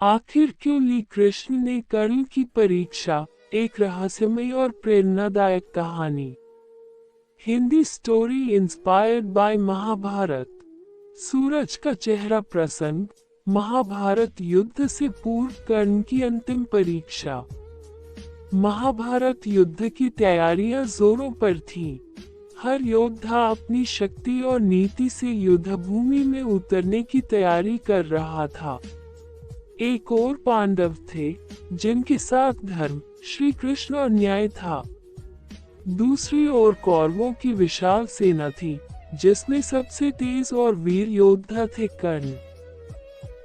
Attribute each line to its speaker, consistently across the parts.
Speaker 1: आखिर क्यों ली कृष्ण ने कर्ण की परीक्षा। एक रहस्यमय और प्रेरणादायक कहानी। Hindi story inspired by Mahabharat. सूरज का चेहरा प्रसन्न। महाभारत युद्ध से पूर्व कर्ण की अंतिम परीक्षा। महाभारत युद्ध की तैयारियां जोरों पर थीं। हर योद्धा अपनी शक्ति और नीति से युद्ध भूमि में उतरने की तैयारी कर रहा था। एक और पांडव थे जिनके साथ धर्म, श्री कृष्ण और न्याय था। दूसरी ओर कौरवों की विशाल सेना थी जिसमें सबसे तेज और वीर योद्धा थे कर्ण।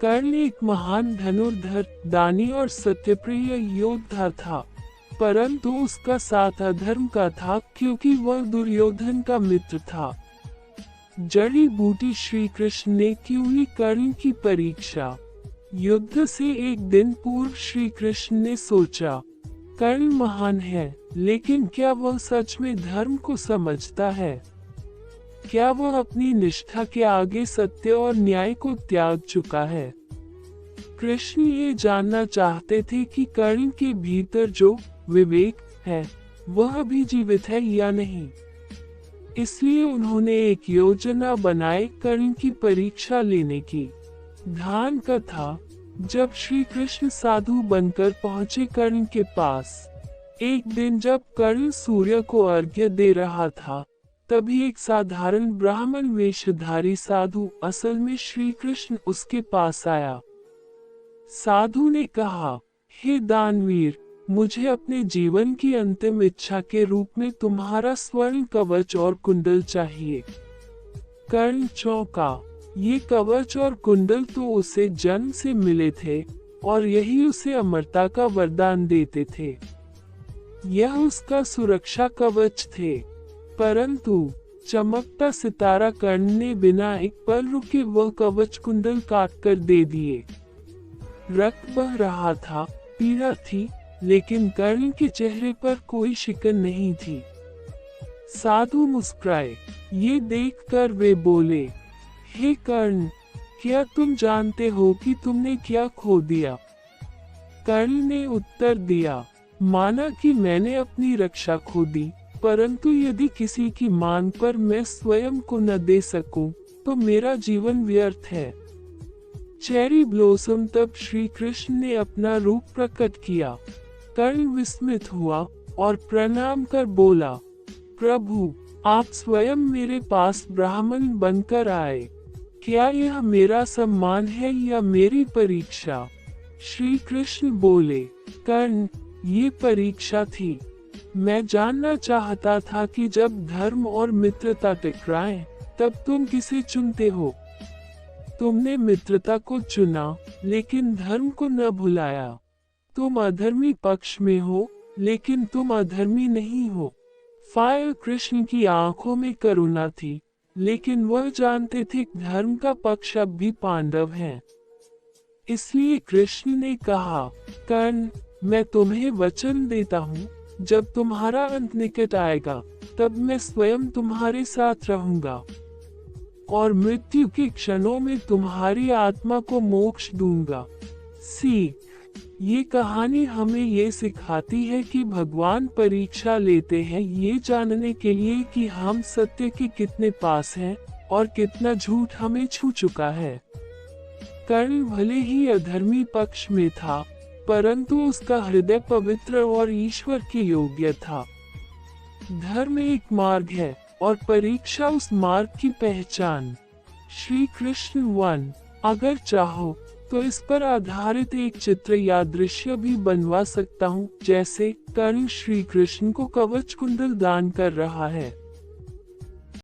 Speaker 1: कर्ण एक महान धनुर्धर, दानी और सत्यप्रिय योद्धा था, परंतु उसका साथ अधर्म का था क्योंकि वह दुर्योधन का मित्र था। जड़ी बूटी श्री कृष्ण ने की हुई कर्ण की परीक्षा। युद्ध से एक दिन पूर्व श्री कृष्ण ने सोचा, कर्ण महान है, लेकिन क्या वह सच में धर्म को समझता है? क्या वह अपनी निष्ठा के आगे सत्य और न्याय को त्याग चुका है? कृष्ण ये जानना चाहते थे कि कर्ण के भीतर जो विवेक है वह भी जीवित है या नहीं। इसलिए उन्होंने एक योजना बनाई कर्ण की परीक्षा लेने की। ध्यान का था, जब श्री कृष्ण साधु बनकर पहुंचे कर्ण के पास। एक दिन जब कर्ण सूर्य को अर्घ्य दे रहा था, तभी एक साधारण ब्राह्मण वेशधारी साधु, असल में श्री कृष्ण, उसके पास आया। साधु ने कहा, हे दानवीर, मुझे अपने जीवन की अंतिम इच्छा के रूप में तुम्हारा स्वर्ण कवच और कुंडल चाहिए। कर्ण चौंका। ये कवच और कुंडल तो उसे जन्म से मिले थे और यही उसे अमरता का वरदान देते थे। यह उसका सुरक्षा कवच थे। परंतु चमकता सितारा कर्ण ने बिना एक पल रुके वह कवच कुंडल काट कर दे दिए। रक्त बह रहा था, पीड़ा थी, लेकिन कर्ण के चेहरे पर कोई शिकन नहीं थी। साधु मुस्कुराए। ये देखकर वे बोले, हे कर्ण, क्या तुम जानते हो कि तुमने क्या खो दिया? कर्ण ने उत्तर दिया, माना कि मैंने अपनी रक्षा खो दी, परंतु यदि किसी की मांग पर मैं स्वयं को न दे सकूं, तो मेरा जीवन व्यर्थ है। Cherry blossom. तब श्री कृष्ण ने अपना रूप प्रकट किया। कर्ण विस्मित हुआ और प्रणाम कर बोला, प्रभु, आप स्वयं मेरे पास ब्राह्मण बनकर आए। क्या यह मेरा सम्मान है या मेरी परीक्षा? श्री कृष्ण बोले, कर्ण, ये परीक्षा थी। मैं जानना चाहता था कि जब धर्म और मित्रता टकराएं, तब तुम किसे चुनते हो? तुमने मित्रता को चुना, लेकिन धर्म को न भुलाया। तुम अधर्मी पक्ष में हो, लेकिन तुम अधर्मी नहीं हो। फायर कृष्ण की आंखों में करुणा थी, लेकिन वह जानते थे धर्म का पक्ष अब भी पांडव है। इसलिए कृष्ण ने कहा, कर्ण, मैं तुम्हें वचन देता हूँ, जब तुम्हारा अंत निकट आएगा, तब मैं स्वयं तुम्हारे साथ रहूंगा और मृत्यु के क्षणों में तुम्हारी आत्मा को मोक्ष दूंगा। सीख। ये कहानी हमें ये सिखाती है कि भगवान परीक्षा लेते हैं ये जानने के लिए कि हम सत्य के कितने पास हैं और कितना झूठ हमें छू चुका है। कर्ण भले ही अधर्मी पक्ष में था, परंतु उसका हृदय पवित्र और ईश्वर के योग्य था। धर्म एक मार्ग है और परीक्षा उस मार्ग की पहचान। श्री कृष्ण 1। अगर चाहो तो इस पर आधारित एक चित्र या दृश्य भी बनवा सकता हूँ, जैसे कर्ण श्री कृष्ण को कवच कुंडल दान कर रहा है।